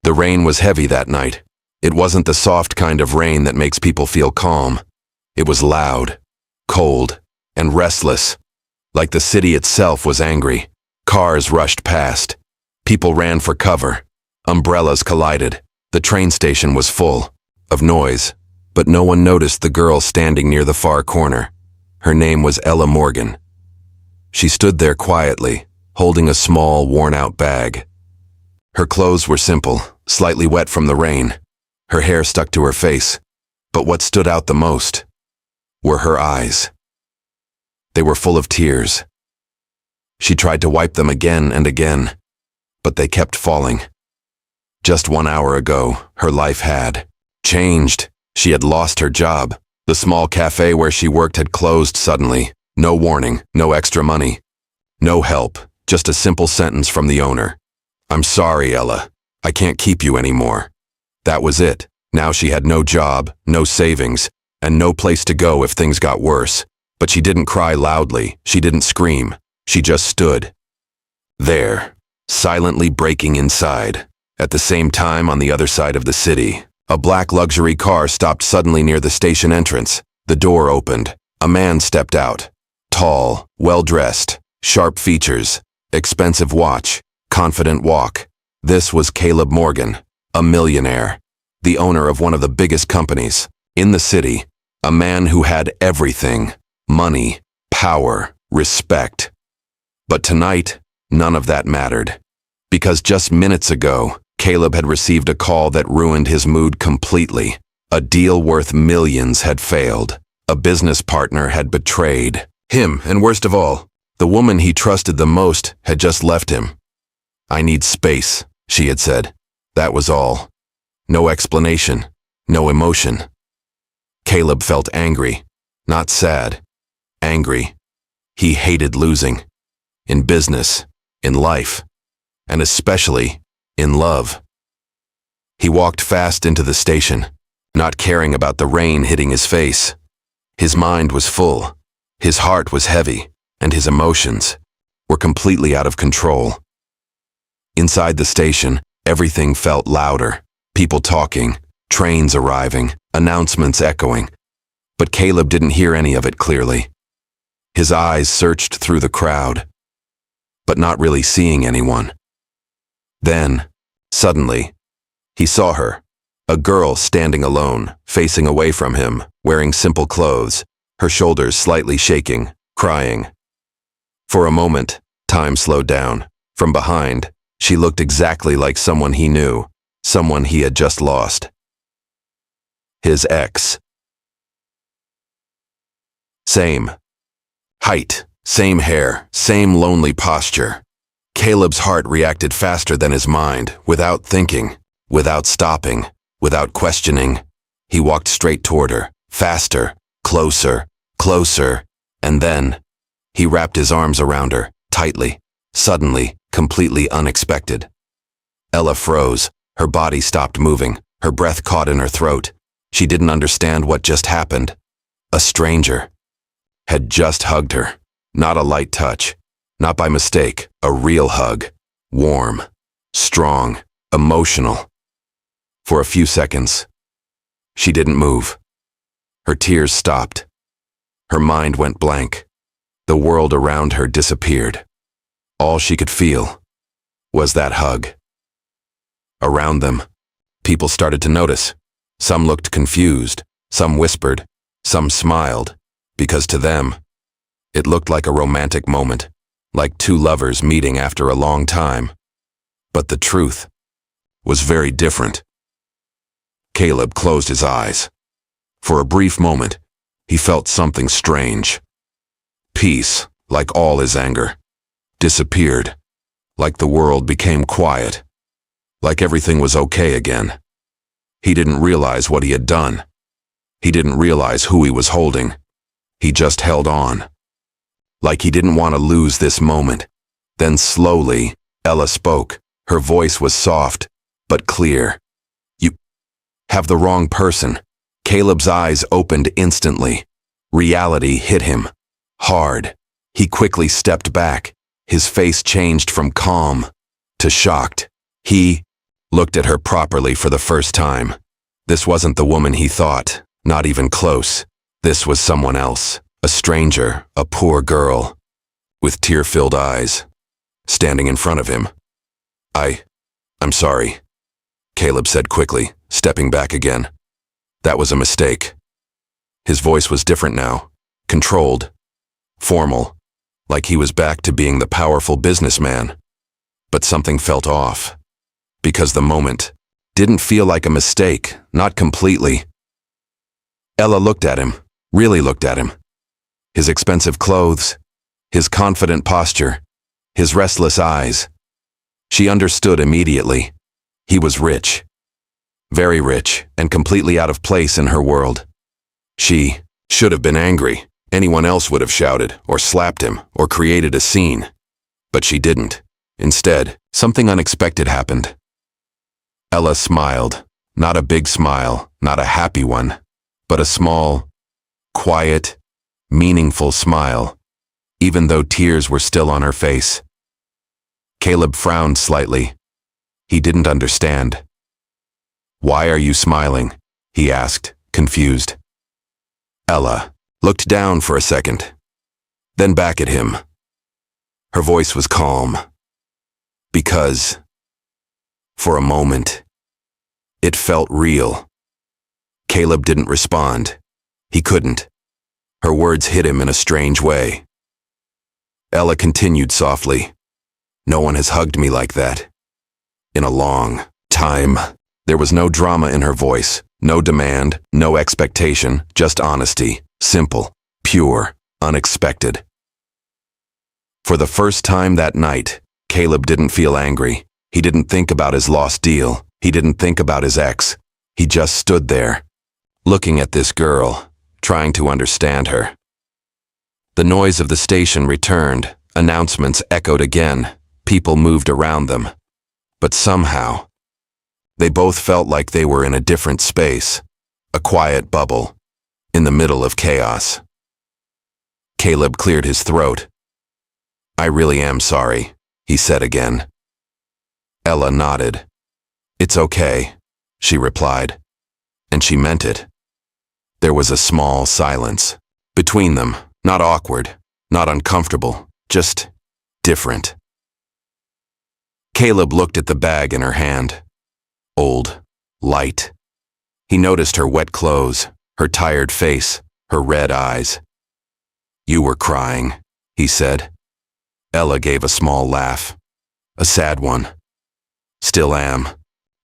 The rain was heavy that night. It wasn't the soft kind of rain that makes people feel calm. It was loud, cold, and restless. Like the city itself was angry. Cars rushed past. People ran for cover. Umbrellas collided. The train station was full of noise, but no one noticed the girl standing near the far corner. Her name was Ella Morgan. She stood there quietly, holding a small, worn-out bag. Her clothes were simple, slightly wet from the rain. Her hair stuck to her face, but what stood out the most were her eyes. They were full of tears. She tried to wipe them again and again, but they kept falling. Just 1 hour ago, her life had changed. She had lost her job. The small cafe where she worked had closed suddenly. No warning, no extra money, no help, just a simple sentence from the owner. "I'm sorry, Ella. I can't keep you anymore." That was it. Now she had no job, no savings, and no place to go if things got worse. But she didn't cry loudly. She didn't scream. She just stood there, silently breaking inside. At the same time, on the other side of the city, a black luxury car stopped suddenly near the station entrance. The door opened. A man stepped out. Tall, well-dressed, sharp features, expensive watch, confident walk. This was Caleb Morgan, a millionaire, the owner of one of the biggest companies in the city, a man who had everything: money, power, respect. But tonight, none of that mattered. Because just minutes ago, Caleb had received a call that ruined his mood completely. A deal worth millions had failed. A business partner had betrayed him, and worst of all, the woman he trusted the most had just left him. "I need space," she had said. That was all. No explanation, no emotion. Caleb felt angry, not sad. Angry. He hated losing. In business, in life, and especially in love. He walked fast into the station, not caring about the rain hitting his face. His mind was full. His heart was heavy, and his emotions were completely out of control. Inside the station, everything felt louder. People talking, trains arriving, announcements echoing. But Caleb didn't hear any of it clearly. His eyes searched through the crowd, but not really seeing anyone. Then, suddenly, he saw her, a girl standing alone, facing away from him, wearing simple clothes, her shoulders slightly shaking, crying. For a moment, time slowed down. From behind, she looked exactly like someone he knew, someone he had just lost. His ex. Same height, same hair, same lonely posture. Caleb's heart reacted faster than his mind, without thinking, without stopping, without questioning. He walked straight toward her, faster, closer, closer, and then he wrapped his arms around her, tightly, suddenly, completely unexpected. Ella froze. Her body stopped moving. Her breath caught in her throat. She didn't understand what just happened. A stranger had just hugged her. Not a light touch. Not by mistake. A real hug. Warm, strong, emotional. For a few seconds, she didn't move. Her tears stopped. Her mind went blank. The world around her disappeared. All she could feel was that hug. Around them, people started to notice. Some looked confused, some whispered, some smiled, because to them, it looked like a romantic moment, like two lovers meeting after a long time. But the truth was very different. Caleb closed his eyes. For a brief moment, he felt something strange. Peace, like all his anger, disappeared, like the world became quiet, like everything was okay again. He didn't realize what he had done. He didn't realize who he was holding. He just held on, like he didn't want to lose this moment. Then slowly, Ella spoke. Her voice was soft, but clear. "You have the wrong person." Caleb's eyes opened instantly. Reality hit him hard. He quickly stepped back. His face changed from calm to shocked. He looked at her properly for the first time. This wasn't the woman he thought, not even close. This was someone else, a stranger, a poor girl, with tear-filled eyes, standing in front of him. I'm sorry, Caleb said quickly, stepping back again. That was a mistake. His voice was different now, controlled, formal, like he was back to being the powerful businessman. But something felt off, because the moment didn't feel like a mistake, not completely. Ella looked at him, really looked at him. His expensive clothes, his confident posture, his restless eyes. She understood immediately. He was rich. Very rich, and completely out of place in her world. She should have been angry. Anyone else would have shouted, or slapped him, or created a scene. But she didn't. Instead, something unexpected happened. Ella smiled. Not a big smile, not a happy one, but a small, quiet, meaningful smile, even though tears were still on her face. Caleb frowned slightly. He didn't understand. "Why are you smiling?" he asked, confused. Ella looked down for a second, then back at him. Her voice was calm. Because, for a moment, it felt real. Caleb didn't respond. He couldn't. Her words hit him in a strange way. Ella continued softly. "No one has hugged me like that. In a long time." There was no drama in her voice, no demand, no expectation, just honesty, simple, pure, unexpected. For the first time that night, Caleb didn't feel angry. He didn't think about his lost deal. He didn't think about his ex. He just stood there, looking at this girl, trying to understand her. The noise of the station returned. Announcements echoed again. People moved around them. But somehow, they both felt like they were in a different space, a quiet bubble, in the middle of chaos. Caleb cleared his throat. "I really am sorry," he said again. Ella nodded. "It's okay," she replied. And she meant it. There was a small silence between them, not awkward, not uncomfortable, just different. Caleb looked at the bag in her hand. Old, light. He noticed her wet clothes, her tired face, her red eyes. "You were crying," he said. Ella gave a small laugh. "A sad one." "Still am,"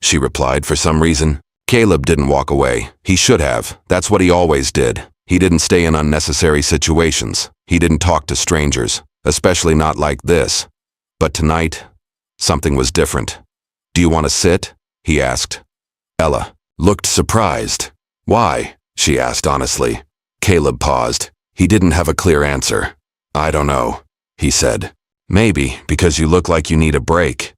she replied for some reason. Caleb didn't walk away. He should have. That's what he always did. He didn't stay in unnecessary situations. He didn't talk to strangers, especially not like this. But tonight, something was different. "Do you want to sit?" he asked. Ella looked surprised. "Why?" she asked honestly. Caleb paused. He didn't have a clear answer. "I don't know," he said. "Maybe because you look like you need a break."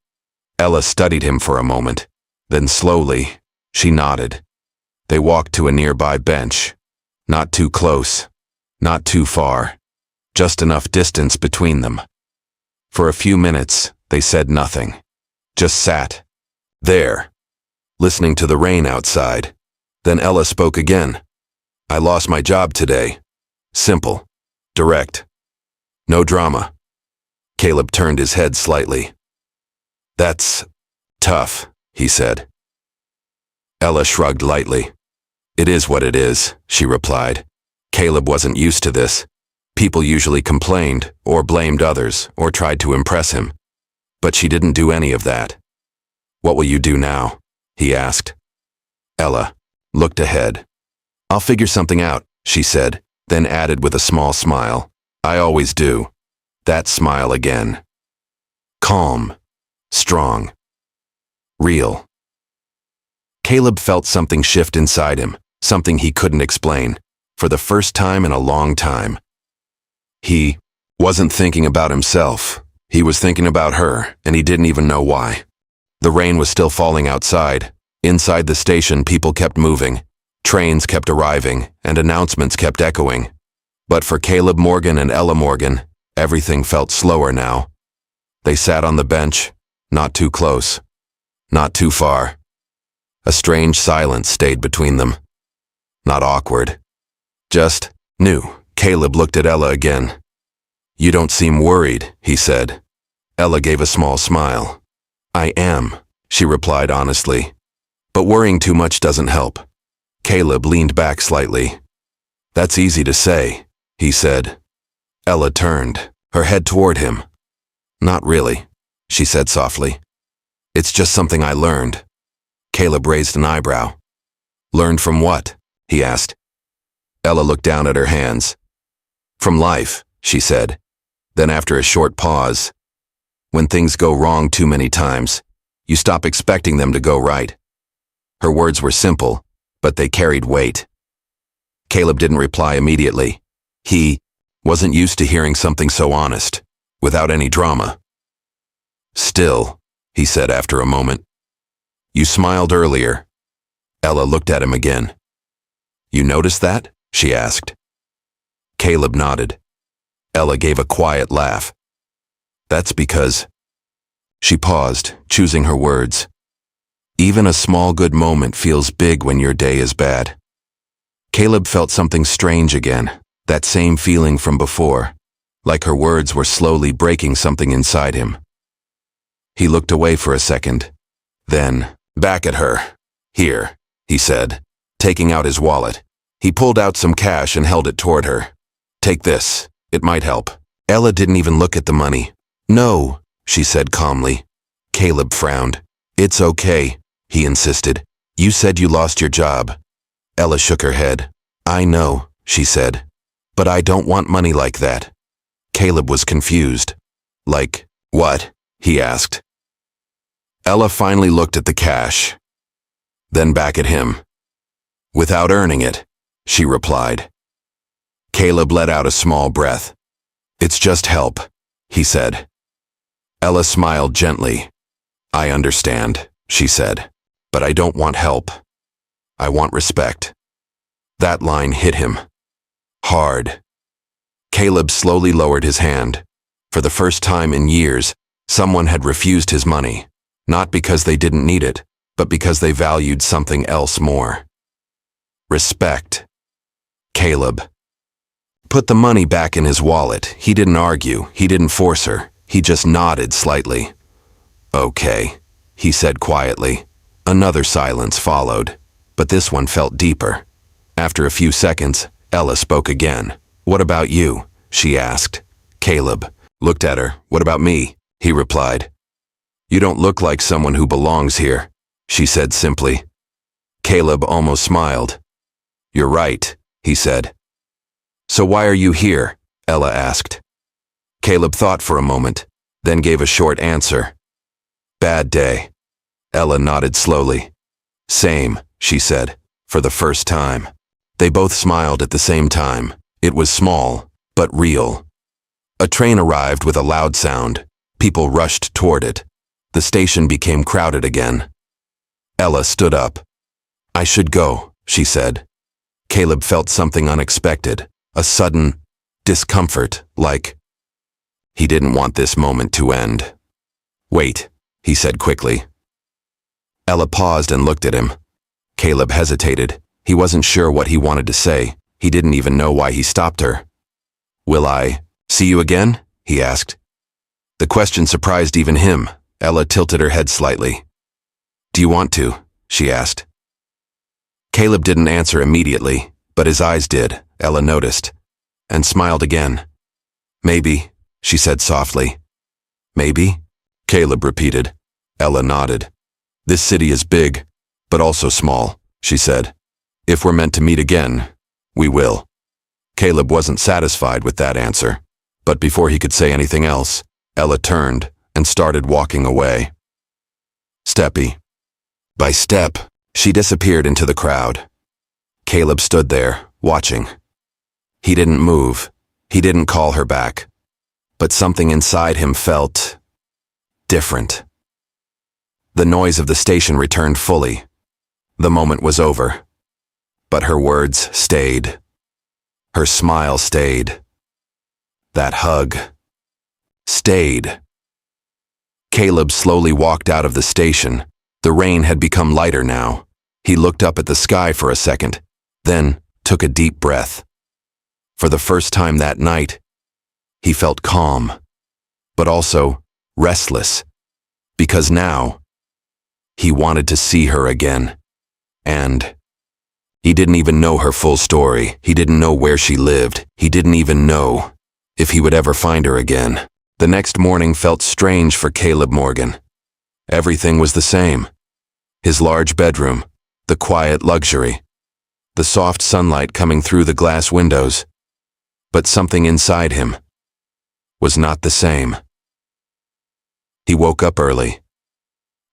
Ella studied him for a moment. Then slowly, she nodded. They walked to a nearby bench. Not too close, not too far. Just enough distance between them. For a few minutes, they said nothing. Just sat there, listening to the rain outside. Then Ella spoke again. "I lost my job today." Simple. Direct. No drama. Caleb turned his head slightly. "That's tough," he said. Ella shrugged lightly. "It is what it is," she replied. Caleb wasn't used to this. People usually complained, or blamed others, or tried to impress him. But she didn't do any of that. "What will you do now?" he asked. Ella looked ahead. "I'll figure something out," she said, then added with a small smile. "I always do." That smile again. Calm, strong, real. Caleb felt something shift inside him, something he couldn't explain, for the first time in a long time. He wasn't thinking about himself. He was thinking about her, and he didn't even know why. The rain was still falling outside. Inside the station, people kept moving. Trains kept arriving, and announcements kept echoing. But for Caleb Morgan and Ella Morgan, everything felt slower now. They sat on the bench, not too close. Not too far. A strange silence stayed between them. Not awkward. Just new. Caleb looked at Ella again. You don't seem worried, he said. Ella gave a small smile. I am, she replied honestly. But worrying too much doesn't help. Caleb leaned back slightly. That's easy to say, he said. Ella turned, her head toward him. Not really, she said softly. It's just something I learned. Caleb raised an eyebrow. Learned from what? He asked. Ella looked down at her hands. From life, she said. Then after a short pause, when things go wrong too many times, you stop expecting them to go right. Her words were simple, but they carried weight. Caleb didn't reply immediately. He wasn't used to hearing something so honest, without any drama. Still, he said after a moment. You smiled earlier. Ella looked at him again. You noticed that? She asked. Caleb nodded. Ella gave a quiet laugh. That's because... She paused, choosing her words. Even a small good moment feels big when your day is bad. Caleb felt something strange again, that same feeling from before, like her words were slowly breaking something inside him. He looked away for a second, then back at her. Here, he said, taking out his wallet. He pulled out some cash and held it toward her. Take this, it might help. Ella didn't even look at the money. No, she said calmly. Caleb frowned. It's okay, he insisted. You said you lost your job. Ella shook her head. I know, she said. But I don't want money like that. Caleb was confused. Like, what? He asked. Ella finally looked at the cash, then back at him. Without earning it, she replied. Caleb let out a small breath. It's just help, he said. Ella smiled gently. I understand, she said, but I don't want help. I want respect. That line hit him. Hard. Caleb slowly lowered his hand. For the first time in years, someone had refused his money, not because they didn't need it, but because they valued something else more. Respect. Caleb put the money back in his wallet. He didn't argue, he didn't force her, he just nodded slightly. Okay, he said quietly. Another silence followed, but this one felt deeper. After a few seconds, Ella spoke again. What about you? She asked. Caleb looked at her. What about me? He replied. You don't look like someone who belongs here, she said simply. Caleb almost smiled. You're right, he said. So why are you here? Ella asked. Caleb thought for a moment, then gave a short answer. Bad day. Ella nodded slowly. Same, she said, for the first time. They both smiled at the same time. It was small, but real. A train arrived with a loud sound. People rushed toward it. The station became crowded again. Ella stood up. I should go, she said. Caleb felt something unexpected, a sudden discomfort, like he didn't want this moment to end. Wait, he said quickly. Ella paused and looked at him. Caleb hesitated. He wasn't sure what he wanted to say. He didn't even know why he stopped her. Will I see you again? He asked. The question surprised even him. Ella tilted her head slightly. Do you want to? She asked. Caleb didn't answer immediately, but his eyes did, Ella noticed, and smiled again. Maybe, she said softly. Maybe? Caleb repeated. Ella nodded. This city is big, but also small, she said. If we're meant to meet again, we will. Caleb wasn't satisfied with that answer, but before he could say anything else, Ella turned and started walking away. Steppy. By step, she disappeared into the crowd. Caleb stood there, watching. He didn't move. He didn't call her back. But something inside him felt different. The noise of the station returned fully. The moment was over. But her words stayed. Her smile stayed. That hug stayed. Caleb slowly walked out of the station, The rain had become lighter now. He looked up at the sky for a second, then took a deep breath. For the first time that night, he felt calm, but also restless, because now he wanted to see her again. And he didn't even know her full story. He didn't know where she lived. He didn't even know if he would ever find her again. The next morning felt strange for Caleb Morgan. Everything was the same. His large bedroom, the quiet luxury, the soft sunlight coming through the glass windows. But something inside him was not the same. He woke up early.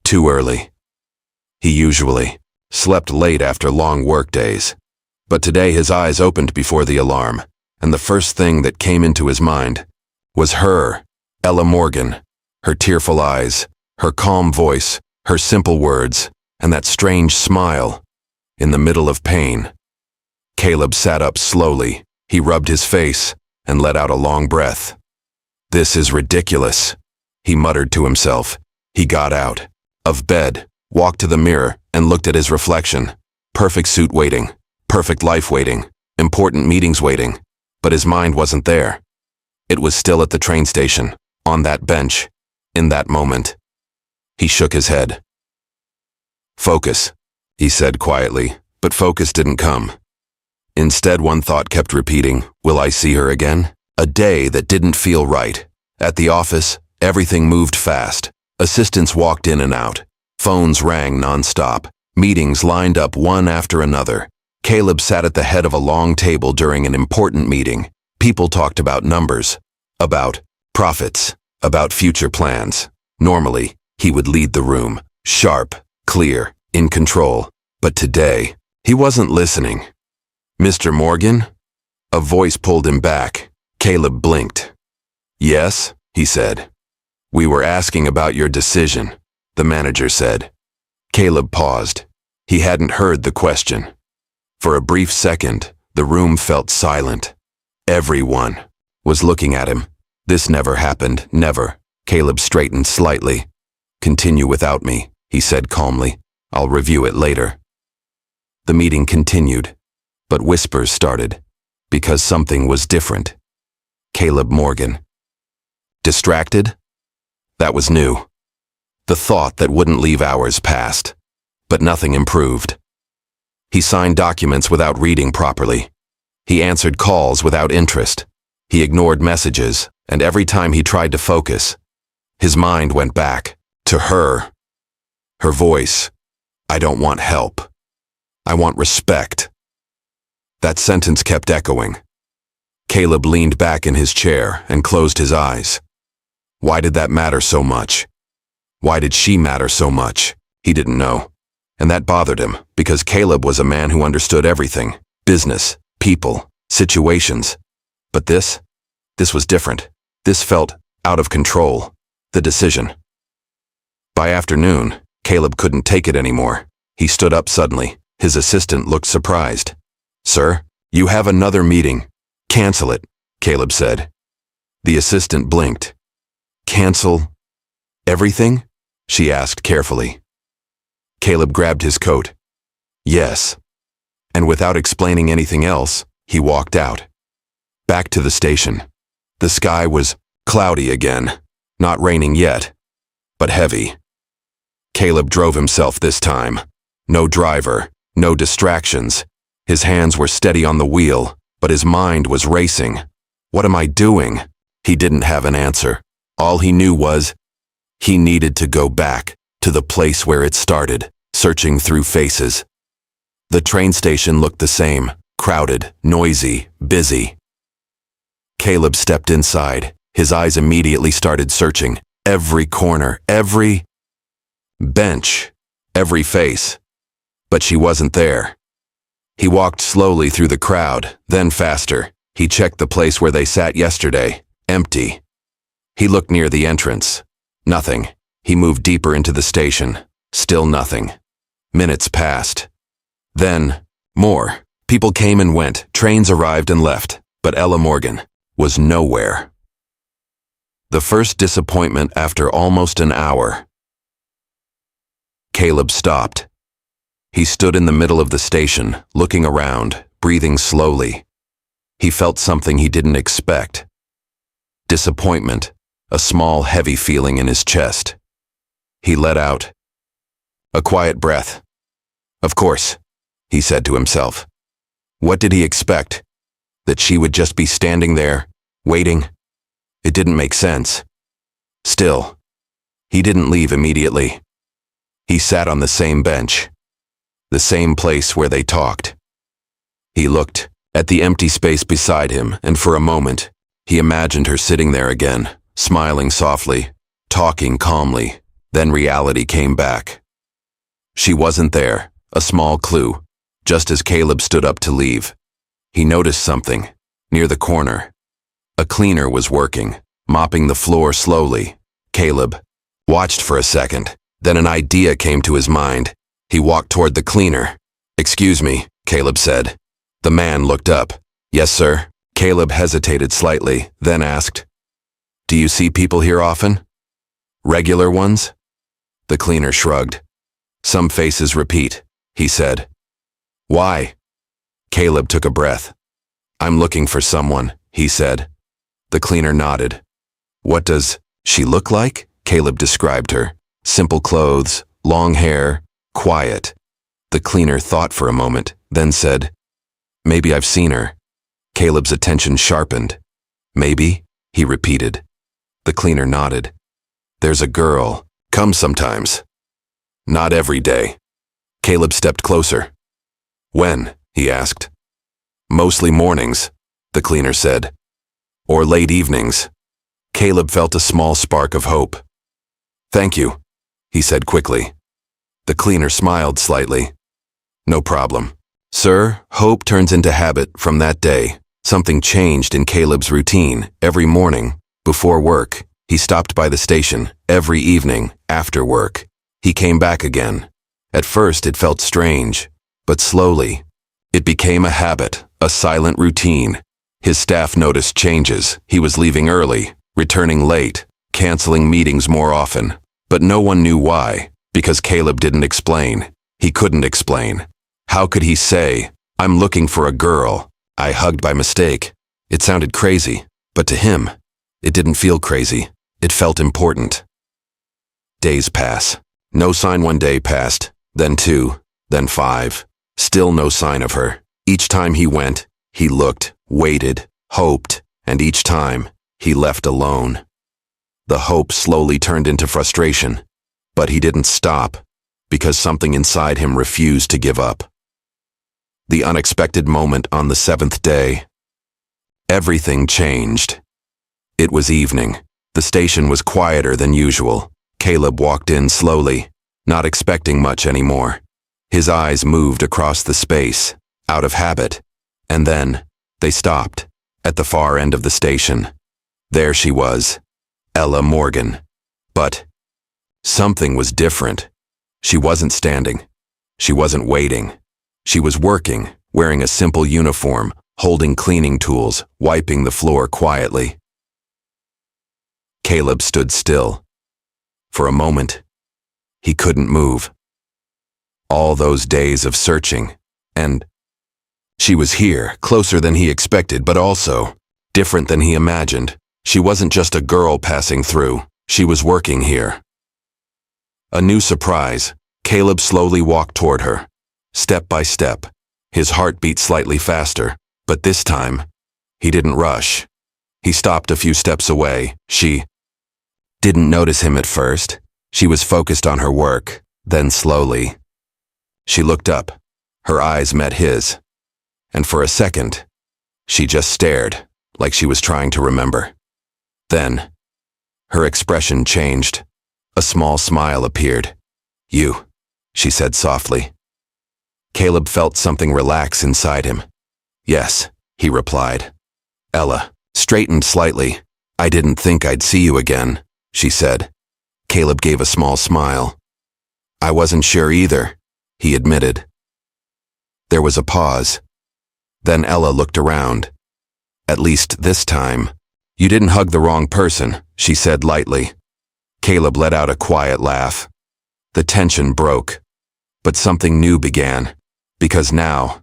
Too early. He usually slept late after long work days. But today his eyes opened before the alarm, and the first thing that came into his mind was her, Ella Morgan, her tearful eyes, her calm voice, her simple words, and that strange smile in the middle of pain. Caleb sat up slowly. He rubbed his face and let out a long breath. "This is ridiculous," he muttered to himself. He got out of bed, walked to the mirror, and looked at his reflection. Perfect suit waiting, perfect life waiting, important meetings waiting, but his mind wasn't there. It was still at the train station, on that bench, in that moment. He shook his head. "Focus," he said quietly, but focus didn't come. Instead, one thought kept repeating, "Will I see her again?" A day that didn't feel right. At the office, everything moved fast. Assistants walked in and out. Phones rang nonstop. Meetings lined up one after another. Caleb sat at the head of a long table during an important meeting. People talked about numbers, about profits, about future plans. Normally, he would lead the room, sharp, clear, in control. But today, he wasn't listening. "Mr. Morgan?" A voice pulled him back. Caleb blinked. "Yes," he said. "We were asking about your decision," the manager said. Caleb paused. He hadn't heard the question. For a brief second, the room felt silent. Everyone was looking at him. "This never happened, never." Caleb straightened slightly. "Continue without me," he said calmly. "I'll review it later." The meeting continued, but whispers started, because something was different. Caleb Morgan. Distracted? That was new. The thought that wouldn't leave hours passed, but nothing improved. He signed documents without reading properly. He answered calls without interest. He ignored messages, and every time he tried to focus, his mind went back to her. Her voice. "I don't want help. I want respect." That sentence kept echoing. Caleb leaned back in his chair and closed his eyes. Why did that matter so much? Why did she matter so much? He didn't know. And that bothered him, because Caleb was a man who understood everything. Business, people, situations. But this was different. This felt out of control. The decision. By afternoon, Caleb couldn't take it anymore. He stood up suddenly. His assistant looked surprised. "Sir, you have another meeting. Cancel it," Caleb said. The assistant blinked. "Cancel everything?" she asked carefully. Caleb grabbed his coat. "Yes." And without explaining anything else, he walked out. Back to the station. The sky was cloudy again. Not raining yet, but heavy. Caleb drove himself this time. No driver, no distractions. His hands were steady on the wheel, but his mind was racing. What am I doing? He didn't have an answer. All he knew was he needed to go back to the place where it started, searching through faces. The train station looked the same, crowded, noisy, busy. Caleb stepped inside. His eyes immediately started searching. Every corner, every bench, every face. But she wasn't there. He walked slowly through the crowd, then faster. He checked the place where they sat yesterday. Empty. He looked near the entrance. Nothing. He moved deeper into the station. Still nothing. Minutes passed. Then, more. People came and went. Trains arrived and left. But Ella Morgan was nowhere. The first disappointment after almost an hour. Caleb stopped. He stood in the middle of the station, looking around, breathing slowly. He felt something he didn't expect. Disappointment, a small, heavy feeling in his chest. He let out a quiet breath. Of course, he said to himself. What did he expect? That she would just be standing there, waiting? It didn't make sense. Still, he didn't leave immediately. He sat on the same bench, the same place where they talked. He looked at the empty space beside him, and for a moment, he imagined her sitting there again, smiling softly, talking calmly. Then reality came back. She wasn't there, a small clue. Just as Caleb stood up to leave, he noticed something, near the corner. A cleaner was working, mopping the floor slowly. Caleb watched for a second, then an idea came to his mind. He walked toward the cleaner. "Excuse me," Caleb said. The man looked up. "Yes, sir." Caleb hesitated slightly, then asked, "Do you see people here often? Regular ones?" The cleaner shrugged. "Some faces repeat," he said. "Why?" Caleb took a breath. "I'm looking for someone," he said. The cleaner nodded. "What does she look like?" Caleb described her. Simple clothes, long hair, quiet. The cleaner thought for a moment, then said, "Maybe I've seen her." Caleb's attention sharpened. "Maybe?" he repeated. The cleaner nodded. "There's a girl. Comes sometimes. Not every day." Caleb stepped closer. "When?" he asked. "Mostly mornings," the cleaner said. "Or late evenings." Caleb felt a small spark of hope. "Thank you," he said quickly. The cleaner smiled slightly. "No problem." Sir, hope turns into habit. From that day, something changed in Caleb's routine. Every morning, before work, he stopped by the station. Every evening, after work, he came back again. At first it felt strange, but slowly, it became a habit, a silent routine. His staff noticed changes. He was leaving early, returning late, canceling meetings more often. But no one knew why, because Caleb didn't explain. He couldn't explain. How could he say, "I'm looking for a girl I hugged by mistake"? It sounded crazy, but to him, it didn't feel crazy. It felt important. Days pass. No sign. One day passed, then 2, then 5. Still no sign of her. Each time he went, he looked, waited, hoped, and each time, he left alone. The hope slowly turned into frustration, but he didn't stop, because something inside him refused to give up. The unexpected moment on the 7th day. Everything changed. It was evening. The station was quieter than usual. Caleb walked in slowly, not expecting much anymore. His eyes moved across the space, out of habit, and then they stopped, at the far end of the station. There she was, Ella Morgan. But something was different. She wasn't standing. She wasn't waiting. She was working, wearing a simple uniform, holding cleaning tools, wiping the floor quietly. Caleb stood still. For a moment, he couldn't move. All those days of searching, and she was here, closer than he expected, but also different than he imagined. She wasn't just a girl passing through. She was working here. A new surprise. Caleb slowly walked toward her, step by step. His heart beat slightly faster, but this time, he didn't rush. He stopped a few steps away. She didn't notice him at first. She was focused on her work. Then slowly, she looked up. Her eyes met his. And for a second, she just stared, like she was trying to remember. Then, her expression changed. A small smile appeared. "You," she said softly. Caleb felt something relax inside him. "Yes," he replied. Ella straightened slightly. "I didn't think I'd see you again," she said. Caleb gave a small smile. "I wasn't sure either," he admitted. There was a pause. Then Ella looked around. "At least this time, you didn't hug the wrong person," she said lightly. Caleb let out a quiet laugh. The tension broke. But something new began. Because now,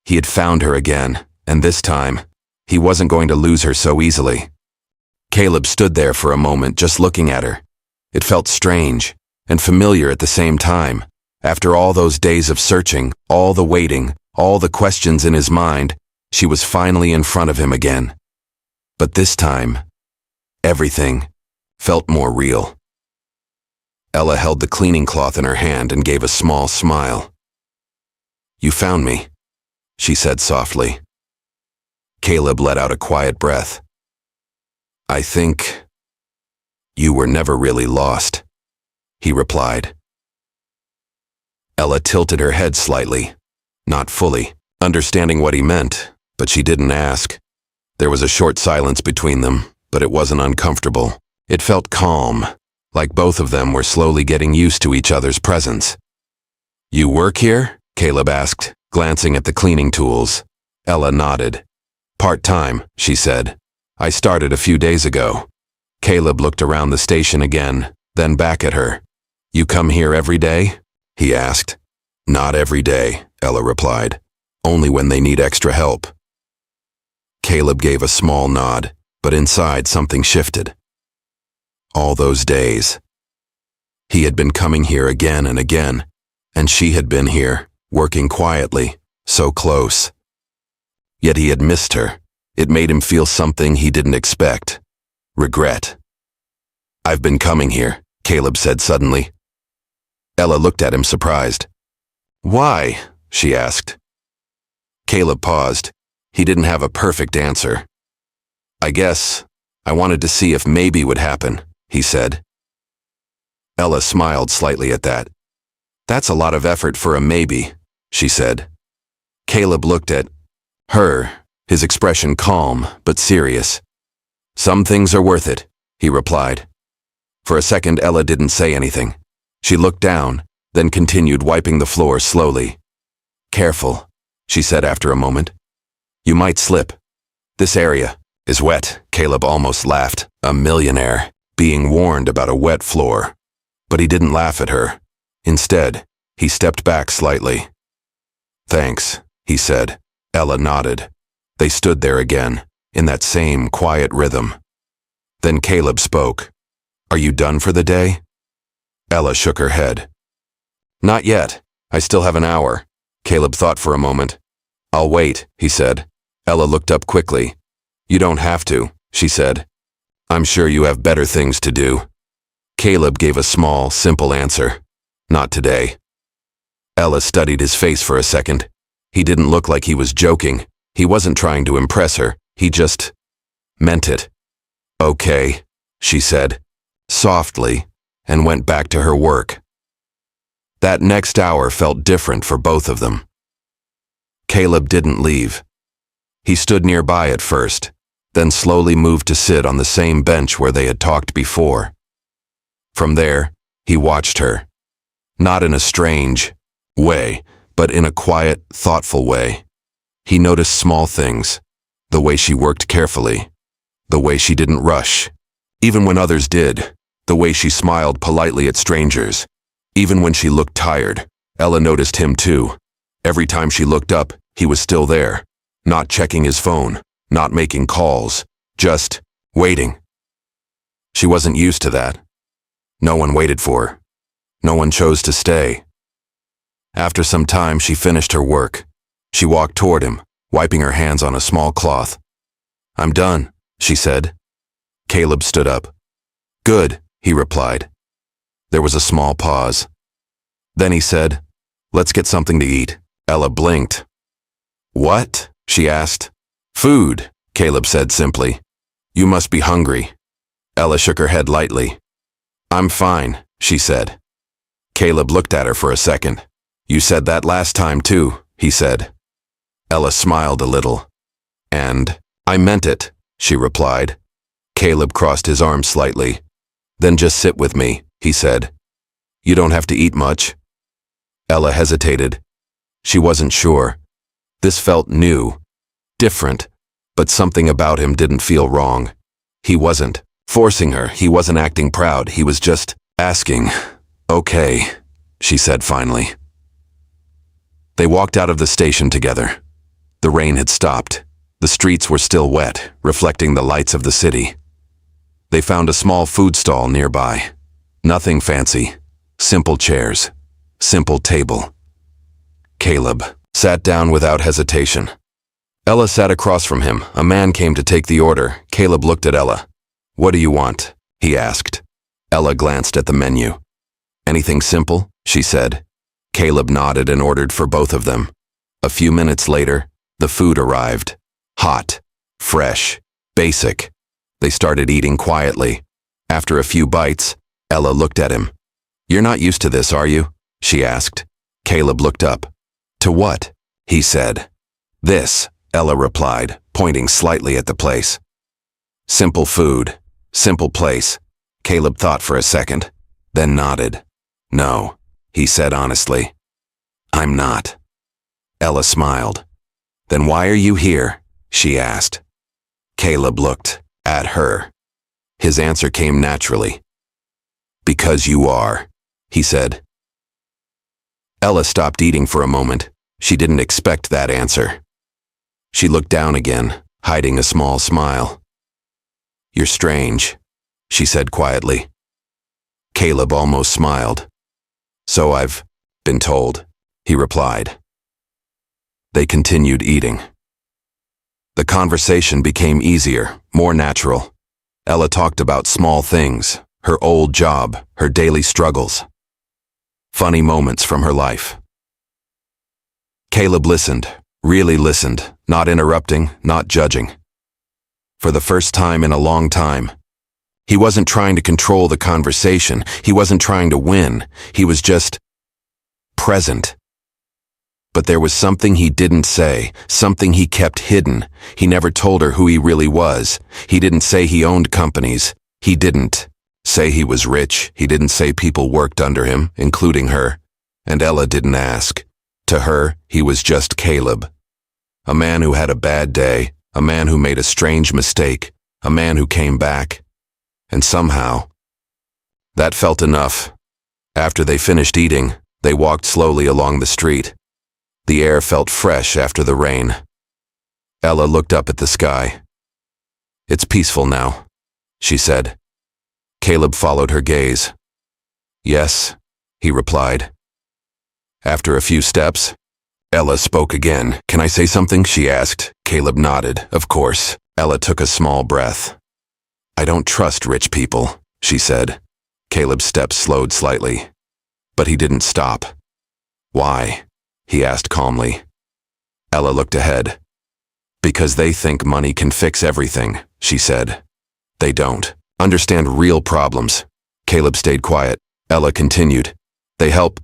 he had found her again, and this time, he wasn't going to lose her so easily. Caleb stood there for a moment just looking at her. It felt strange and familiar at the same time. After all those days of searching, all the waiting, all the questions in his mind, she was finally in front of him again. But this time, everything felt more real. Ella held the cleaning cloth in her hand and gave a small smile. "You found me," she said softly. Caleb let out a quiet breath. "I think you were never really lost," he replied. Ella tilted her head slightly, not fully, understanding what he meant, but she didn't ask. There was a short silence between them, but it wasn't uncomfortable. It felt calm, like both of them were slowly getting used to each other's presence. "You work here?" Caleb asked, glancing at the cleaning tools. Ella nodded. "Part-time," she said. "I started a few days ago." Caleb looked around the station again, then back at her. "You come here every day?" he asked. "Not every day," Ella replied. "Only when they need extra help." Caleb gave a small nod, but inside something shifted. All those days. He had been coming here again and again, and she had been here, working quietly, so close. Yet he had missed her. It made him feel something he didn't expect. Regret. "I've been coming here," Caleb said suddenly. Ella looked at him surprised. "Why?" she asked. Caleb paused. He didn't have a perfect answer. "I guess I wanted to see if maybe would happen," he said. Ella smiled slightly at that. "That's a lot of effort for a maybe," she said. Caleb looked at her, his expression calm but serious. "Some things are worth it," he replied. For a second, Ella didn't say anything. She looked down, then continued wiping the floor slowly. "Careful," she said after a moment. "You might slip. This area is wet." Caleb almost laughed. A millionaire, being warned about a wet floor. But he didn't laugh at her. Instead, he stepped back slightly. "Thanks," he said. Ella nodded. They stood there again, in that same quiet rhythm. Then Caleb spoke. "Are you done for the day?" Ella shook her head. "Not yet. I still have an hour." Caleb thought for a moment. "I'll wait," he said. Ella looked up quickly. "You don't have to," she said. "I'm sure you have better things to do." Caleb gave a small, simple answer. "Not today." Ella studied his face for a second. He didn't look like he was joking. He wasn't trying to impress her. He just meant it. "Okay," she said, softly, and went back to her work. That next hour felt different for both of them. Caleb didn't leave. He stood nearby at first, then slowly moved to sit on the same bench where they had talked before. From there, he watched her. Not in a strange way, but in a quiet, thoughtful way. He noticed small things, the way she worked carefully, the way she didn't rush, even when others did, the way she smiled politely at strangers. Even when she looked tired, Ella noticed him too. Every time she looked up, he was still there, not checking his phone, not making calls, just waiting. She wasn't used to that. No one waited for her. No one chose to stay. After some time, she finished her work. She walked toward him, wiping her hands on a small cloth. "I'm done," she said. Caleb stood up. "Good," he replied. There was a small pause. Then he said, "Let's get something to eat." Ella blinked. "What?" she asked. "Food," Caleb said simply. "You must be hungry." Ella shook her head lightly. "I'm fine," she said. Caleb looked at her for a second. "You said that last time too," he said. Ella smiled a little. "And I meant it," she replied. Caleb crossed his arms slightly. "Then just sit with me," he said. "You don't have to eat much." Ella hesitated. She wasn't sure. This felt new, different, but something about him didn't feel wrong. He wasn't forcing her, he wasn't acting proud, he was just asking. "Okay," she said finally. They walked out of the station together. The rain had stopped. The streets were still wet, reflecting the lights of the city. They found a small food stall nearby. Nothing fancy. Simple chairs. Simple table. Caleb sat down without hesitation. Ella sat across from him. A man came to take the order. Caleb looked at Ella. "What do you want?" he asked. Ella glanced at the menu. "Anything simple?" she said. Caleb nodded and ordered for both of them. A few minutes later, the food arrived. Hot, fresh, basic. They started eating quietly. After a few bites, Ella looked at him. "You're not used to this, are you?" she asked. Caleb looked up. "To what?" he said. "This," Ella replied, pointing slightly at the place. Simple food, simple place. Caleb thought for a second, then nodded. "No," he said honestly. "I'm not." Ella smiled. "Then why are you here?" she asked. Caleb looked at her. His answer came naturally. "Because you are," he said. Ella stopped eating for a moment. She didn't expect that answer. She looked down again, hiding a small smile. "You're strange," she said quietly. Caleb almost smiled. "So I've been told," he replied. They continued eating. The conversation became easier, more natural. Ella talked about small things, her old job, her daily struggles. Funny moments from her life. Caleb listened, really listened, not interrupting, not judging. For the first time in a long time, he wasn't trying to control the conversation, he wasn't trying to win, he was just present. But there was something he didn't say, something he kept hidden. He never told her who he really was. He didn't say he owned companies. He didn't say he was rich. He didn't say people worked under him, including her. And Ella didn't ask. To her, he was just Caleb. A man who had a bad day, a man who made a strange mistake, a man who came back. And somehow, that felt enough. After they finished eating, they walked slowly along the street. The air felt fresh after the rain. Ella looked up at the sky. "It's peaceful now," she said. Caleb followed her gaze. "Yes," he replied. After a few steps, Ella spoke again. "Can I say something?" she asked. Caleb nodded. "Of course." Ella took a small breath. "I don't trust rich people," she said. Caleb's steps slowed slightly. But he didn't stop. "Why?" he asked calmly. Ella looked ahead. "Because they think money can fix everything," she said. "They don't understand real problems." Caleb stayed quiet. Ella continued. "They help,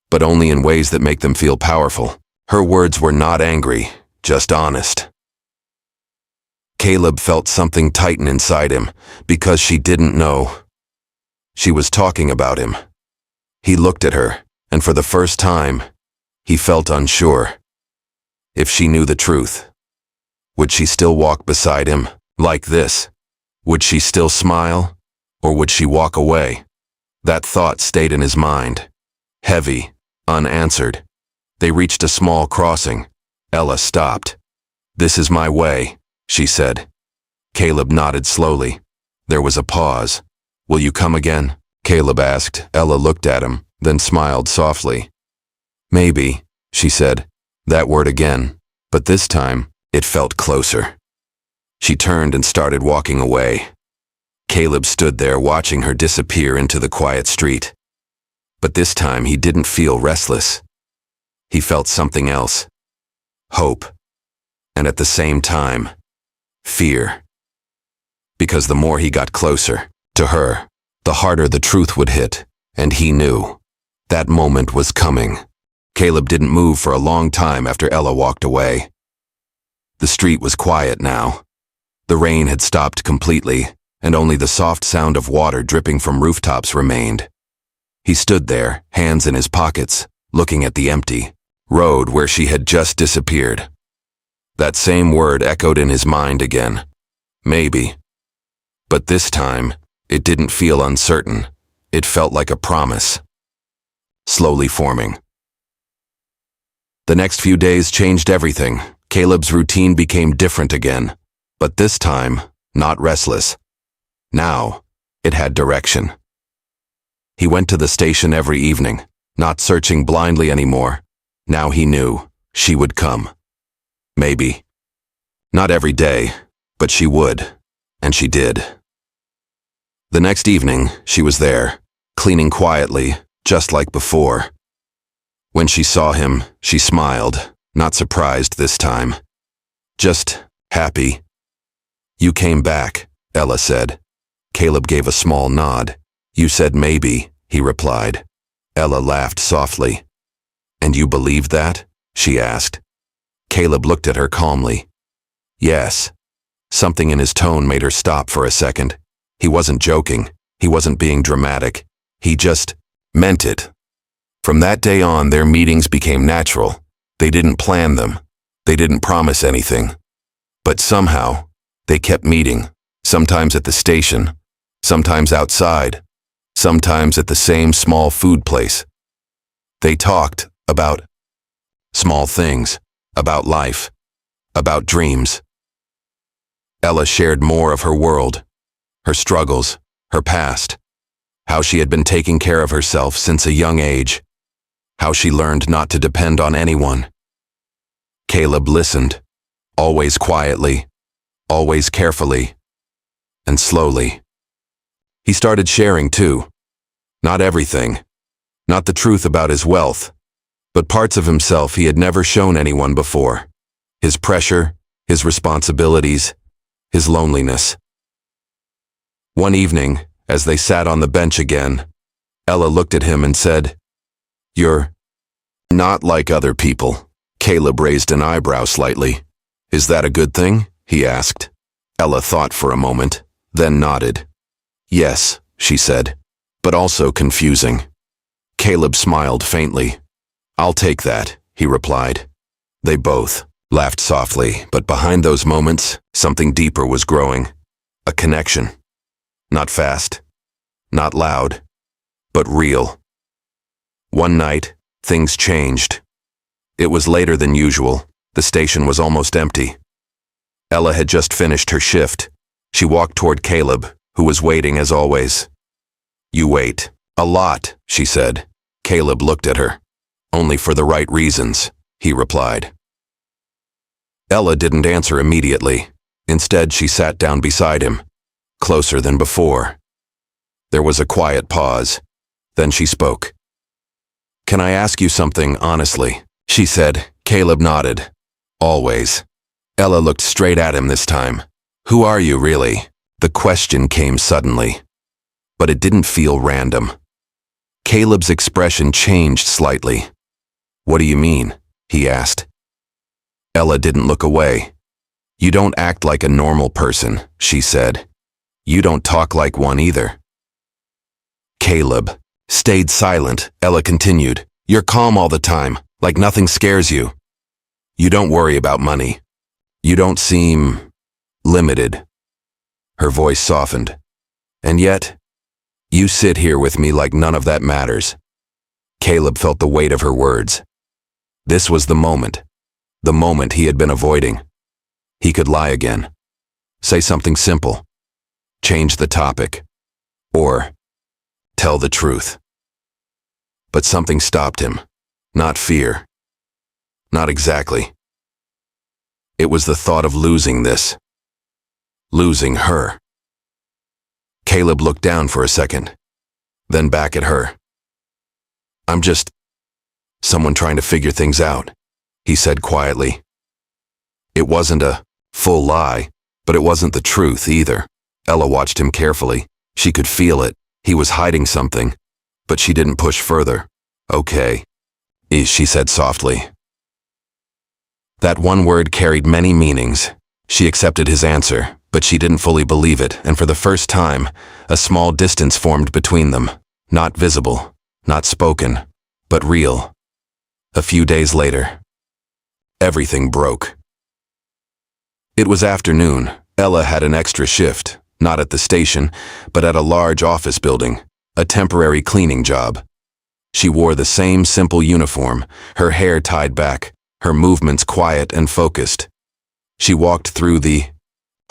but only in ways that make them feel powerful." Her words were not angry, just honest. Caleb felt something tighten inside him, because she didn't know. She was talking about him. He looked at her, and for the first time, he felt unsure. If she knew the truth, would she still walk beside him, like this? Would she still smile, or would she walk away? That thought stayed in his mind, heavy, unanswered. They reached a small crossing. Ella stopped. "This is my way," she said. Caleb nodded slowly. There was a pause. "Will you come again?" Caleb asked. Ella looked at him, then smiled softly. "Maybe," she said, that word again, but this time it felt closer. She turned and started walking away. Caleb stood there watching her disappear into the quiet street. But this time he didn't feel restless. He felt something else. Hope. And at the same time, fear. Because the more he got closer to her, the harder the truth would hit, and he knew that moment was coming. Caleb didn't move for a long time after Ella walked away. The street was quiet now. The rain had stopped completely, and only the soft sound of water dripping from rooftops remained. He stood there, hands in his pockets, looking at the empty road where she had just disappeared. That same word echoed in his mind again. Maybe. But this time, it didn't feel uncertain. It felt like a promise. slowly forming. The next few days changed everything. Caleb's routine became different again, but this time, not restless. Now, it had direction. He went to the station every evening, not searching blindly anymore. Now he knew she would come. Maybe. Not every day, but she would, and she did. The next evening, she was there, cleaning quietly, just like before. When she saw him, she smiled, not surprised this time. Just happy. "You came back," Ella said. Caleb gave a small nod. "You said maybe," he replied. Ella laughed softly. "And you believed that?" she asked. Caleb looked at her calmly. "Yes." Something in his tone made her stop for a second. He wasn't joking. He wasn't being dramatic. He just meant it. From that day on, their meetings became natural. They didn't plan them. They didn't promise anything. But somehow, they kept meeting, sometimes at the station, sometimes outside, sometimes at the same small food place. They talked about small things, about life, about dreams. Ella shared more of her world, her struggles, her past, how she had been taking care of herself since a young age, how she learned not to depend on anyone. Caleb listened, always quietly, always carefully, and slowly. He started sharing too. Not everything, not the truth about his wealth, but parts of himself he had never shown anyone before. His pressure, his responsibilities, his loneliness. One evening, as they sat on the bench again, Ella looked at him and said, "You're not like other people." Caleb raised an eyebrow slightly. "Is that a good thing?" he asked. Ella thought for a moment, then nodded. "Yes," she said, "but also confusing." Caleb smiled faintly. "I'll take that," he replied. They both laughed softly, but behind those moments, something deeper was growing. A connection. Not fast, not loud, but real. One night, things changed. It was later than usual. The station was almost empty. Ella had just finished her shift. She walked toward Caleb, who was waiting as always. "You wait. A lot," she said. Caleb looked at her. "Only for the right reasons," he replied. Ella didn't answer immediately. Instead, she sat down beside him, closer than before. There was a quiet pause. Then she spoke. "Can I ask you something honestly?" she said. Caleb nodded. "Always." Ella looked straight at him this time. "Who are you, really?" The question came suddenly, but it didn't feel random. Caleb's expression changed slightly. "What do you mean?" he asked. Ella didn't look away. "You don't act like a normal person," she said. "You don't talk like one either." Caleb stayed silent. Ella continued. "You're calm all the time, like nothing scares you. You don't worry about money. You don't seem limited." Her voice softened. "And yet, you sit here with me like none of that matters." Caleb felt the weight of her words. This was the moment he had been avoiding. He could lie again, say something simple, change the topic, or tell the truth. But something stopped him. Not fear. Not exactly. It was the thought of losing this. Losing her. Caleb looked down for a second, then back at her. "I'm just someone trying to figure things out," he said quietly. It wasn't a full lie, but it wasn't the truth either. Ella watched him carefully. She could feel it. He was hiding something, but she didn't push further. "Okay," she said softly. That one word carried many meanings. She accepted his answer, but she didn't fully believe it, and for the first time, a small distance formed between them. Not visible, not spoken, but real. A few days later, everything broke. It was afternoon. Ella had an extra shift, not at the station, but at a large office building, a temporary cleaning job. She wore the same simple uniform, her hair tied back, her movements quiet and focused. She walked through the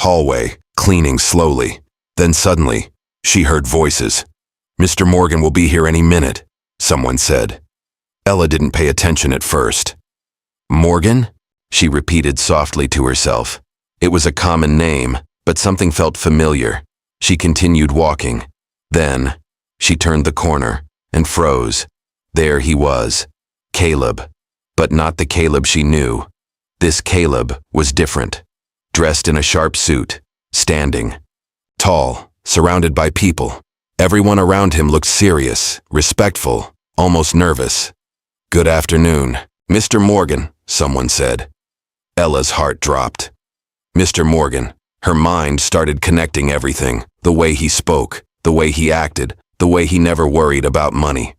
hallway, cleaning slowly. Then suddenly, she heard voices. "Mr. Morgan will be here any minute," someone said. Ella didn't pay attention at first. "Morgan?" she repeated softly to herself. It was a common name, but something felt familiar. She continued walking. Then, she turned the corner and froze. There he was, Caleb. But not the Caleb she knew. This Caleb was different. Dressed in a sharp suit, standing. Tall, surrounded by people. Everyone around him looked serious, respectful, almost nervous. "Good afternoon, Mr. Morgan," someone said. Ella's heart dropped. Mr. Morgan. Her mind started connecting everything, the way he spoke, the way he acted, the way he never worried about money.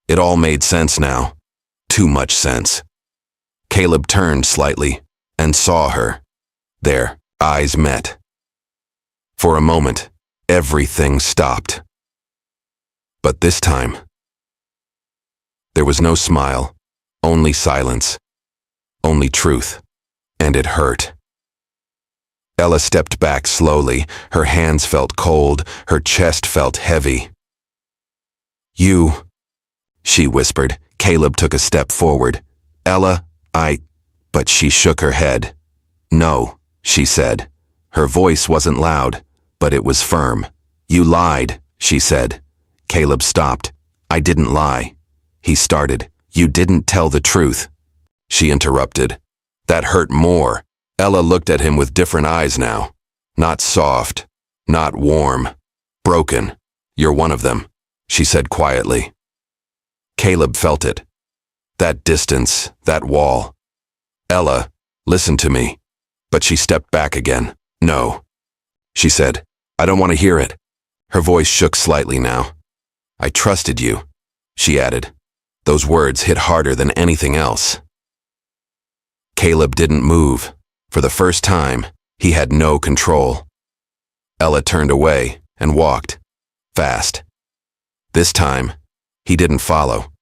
It all made sense now. Too much sense. Caleb turned slightly and saw her. Their eyes met. For a moment, everything stopped. But this time, there was no smile, only silence, only truth, and it hurt. Ella stepped back slowly. Her hands felt cold, her chest felt heavy. "You," she whispered. Caleb took a step forward. "Ella, But she shook her head. "No," she said. Her voice wasn't loud, but it was firm. "You lied," she said. Caleb stopped. "I didn't lie." He started. "You didn't tell the truth." She interrupted. That hurt more. Ella looked at him with different eyes now. Not soft, not warm. Broken. "You're one of them," she said quietly. Caleb felt it. That distance, that wall. "Ella, listen to me." But she stepped back again. "No," she said. "I don't want to hear it." Her voice shook slightly now. "I trusted you," she added. Those words hit harder than anything else. Caleb didn't move. For the first time, he had no control. Ella turned away and walked. Fast. This time, he didn't follow.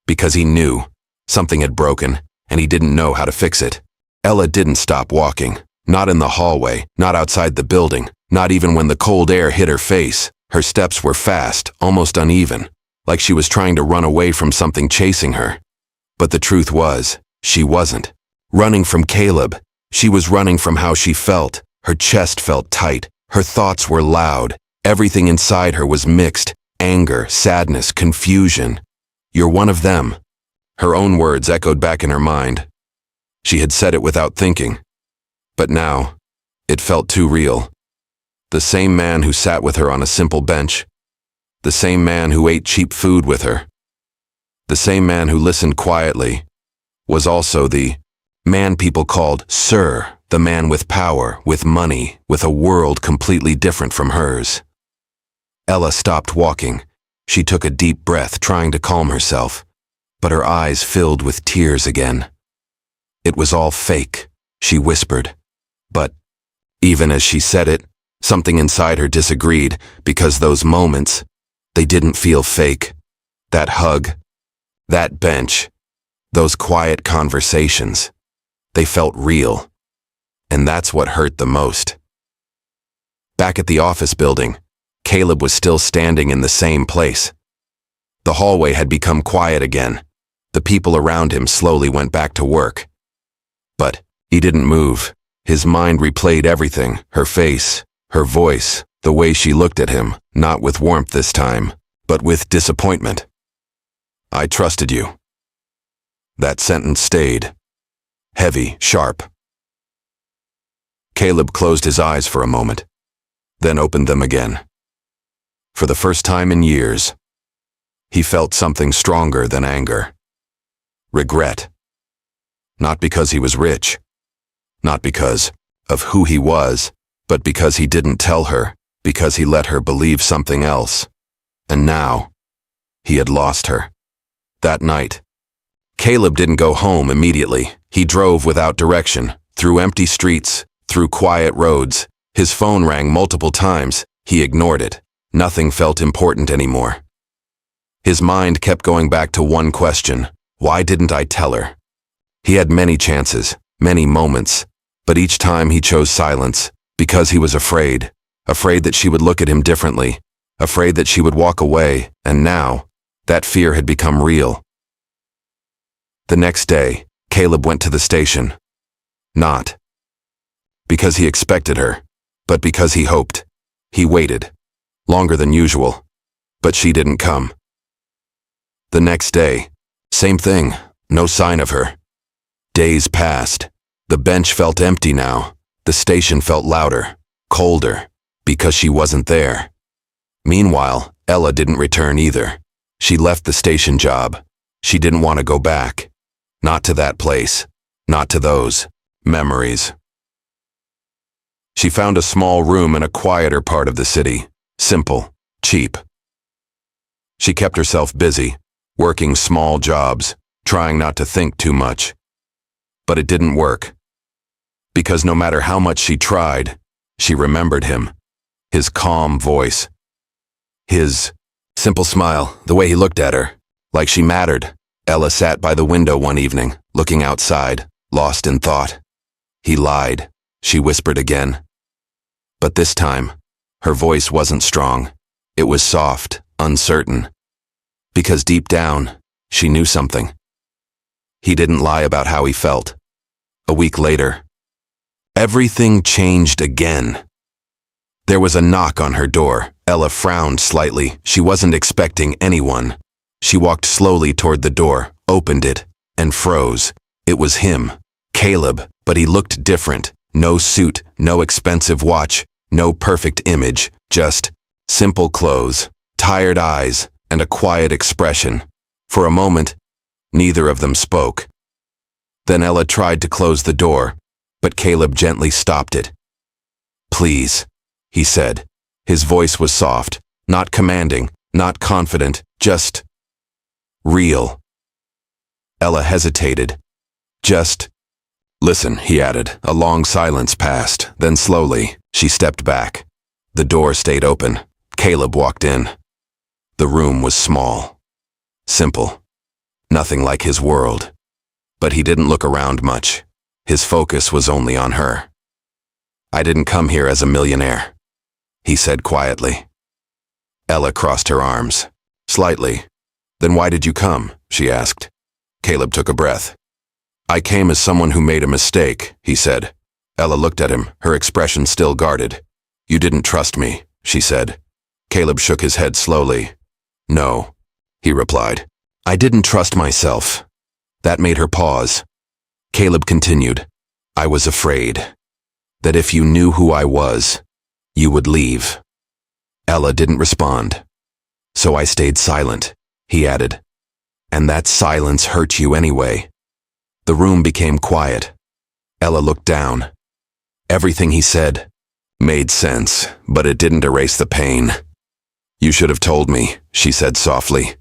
Because he knew something had broken and he didn't know how to fix it. Ella didn't stop walking. Not in the hallway, not outside the building, not even when the cold air hit her face. Her steps were fast, almost uneven, like she was trying to run away from something chasing her. But the truth was, she wasn't. Running from Caleb. She was running from how she felt. Her chest felt tight. Her thoughts were loud. Everything inside her was mixed. Anger, sadness, confusion. "You're one of them." Her own words echoed back in her mind. She had said it without thinking. But now, it felt too real. The same man who sat with her on a simple bench. The same man who ate cheap food with her. The same man who listened quietly was also the man people called Sir, the man with power, with money, with a world completely different from hers. Ella stopped walking. She took a deep breath, trying to calm herself, but her eyes filled with tears again. "It was all fake," she whispered. But even as she said it, something inside her disagreed, because those moments, they didn't feel fake. That hug, that bench, those quiet conversations, they felt real. And that's what hurt the most. Back at the office building, Caleb was still standing in the same place. The hallway had become quiet again. The people around him slowly went back to work. But he didn't move. His mind replayed everything, her face, her voice, the way she looked at him, not with warmth this time, but with disappointment. "I trusted you." That sentence stayed. Heavy, sharp. Caleb closed his eyes for a moment, then opened them again. For the first time in years, he felt something stronger than anger. Regret. Not because he was rich, not because of who he was, but because he didn't tell her, because he let her believe something else. And now, he had lost her. That night, Caleb didn't go home immediately. He drove without direction, through empty streets, through quiet roads. His phone rang multiple times. He ignored it. Nothing felt important anymore. His mind kept going back to one question: why didn't I tell her? He had many chances, many moments, but each time he chose silence because he was afraid that she would look at him differently, afraid that she would walk away, and now, that fear had become real. The next day, Caleb went to the station. Not because he expected her, but because he hoped. He waited, longer than usual, but she didn't come. The next day, same thing, no sign of her. Days passed. The bench felt empty now. The station felt louder, colder, because she wasn't there. Meanwhile, Ella didn't return either. She left the station job. She didn't want to go back. Not to that place. Not to those memories. She found a small room in a quieter part of the city. Simple, cheap. She kept herself busy, working small jobs, trying not to think too much. But it didn't work. Because no matter how much she tried, she remembered him. His calm voice. His simple smile, the way he looked at her, like she mattered. Ella sat by the window one evening, looking outside, lost in thought. He lied, she whispered again. But this time, her voice wasn't strong. It was soft, uncertain. Because deep down, she knew something. He didn't lie about how he felt. A week later, everything changed again. There was a knock on her door. Ella frowned slightly. She wasn't expecting anyone. She walked slowly toward the door, opened it, and froze. It was him, Caleb, but he looked different. No suit, no expensive watch, no perfect image, just simple clothes, tired eyes, and a quiet expression. For a moment, neither of them spoke. Then Ella tried to close the door, but Caleb gently stopped it. "Please," he said. His voice was soft, not commanding, not confident, just real. Ella hesitated. "Just listen," he added. A long silence passed. Then slowly, she stepped back. The door stayed open. Caleb walked in. The room was small. Simple. Nothing like his world. But he didn't look around much. His focus was only on her. "I didn't come here as a millionaire," he said quietly. Ella crossed her arms. Slightly. "Then why did you come?" she asked. Caleb took a breath. "I came as someone who made a mistake," he said. Ella looked at him, her expression still guarded. "You didn't trust me," she said. Caleb shook his head slowly. "No," he replied. "I didn't trust myself." That made her pause. Caleb continued. "I was afraid that if you knew who I was, you would leave." Ella didn't respond. "So I stayed silent," he added. "And that silence hurt you anyway." The room became quiet. Ella looked down. Everything he said made sense, but it didn't erase the pain. "You should have told me," she said softly.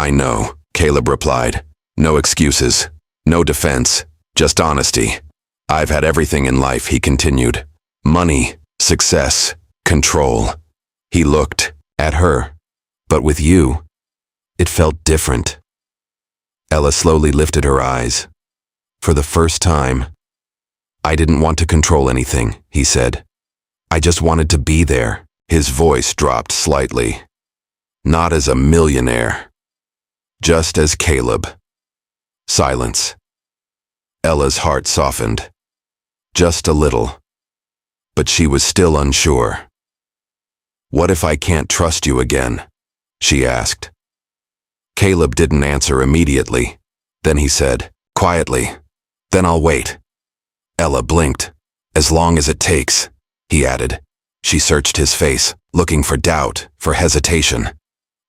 "I know," Caleb replied. "No excuses, no defense, just honesty. I've had everything in life," he continued. "Money, success, control." He looked at her. "But with you, it felt different." Ella slowly lifted her eyes. For the first time, "I didn't want to control anything," he said. "I just wanted to be there." His voice dropped slightly. "Not as a millionaire. Just as Caleb." Silence. Ella's heart softened. Just a little. But she was still unsure. "What if I can't trust you again?" she asked. Caleb didn't answer immediately. Then he said, quietly, "Then I'll wait." Ella blinked. "As long as it takes," he added. She searched his face, looking for doubt, for hesitation.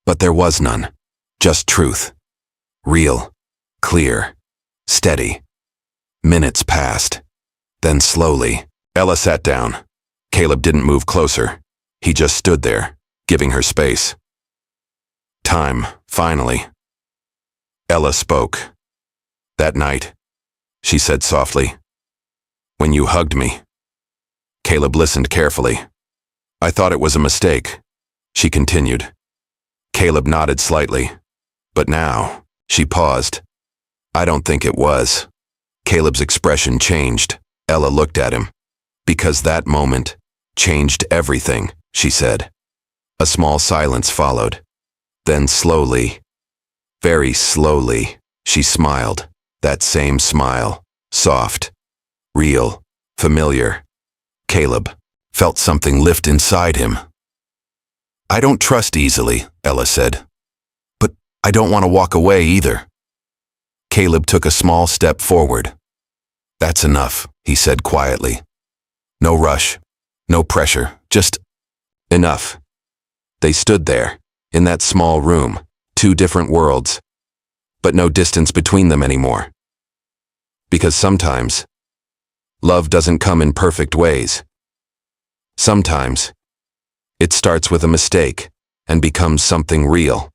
But there was none. Just truth. Real. Clear. Steady. Minutes passed. Then slowly, Ella sat down. Caleb didn't move closer. He just stood there, giving her space. Time, finally. Ella spoke. "That night," she said softly, "when you hugged me." Caleb listened carefully. "I thought it was a mistake," she continued. Caleb nodded slightly. But now, she paused. I don't think it was. Caleb's expression changed. Ella looked at him. Because that moment changed everything, she said. A small silence followed. Then slowly, very slowly, she smiled. That same smile. Soft, real, familiar. Caleb felt something lift inside him. I don't trust easily, Ella said. But I don't want to walk away either. Caleb took a small step forward. That's enough, he said quietly. No rush, no pressure, just enough. They stood there, in that small room, two different worlds, but no distance between them anymore. Because sometimes, love doesn't come in perfect ways. Sometimes, it starts with a mistake and becomes something real.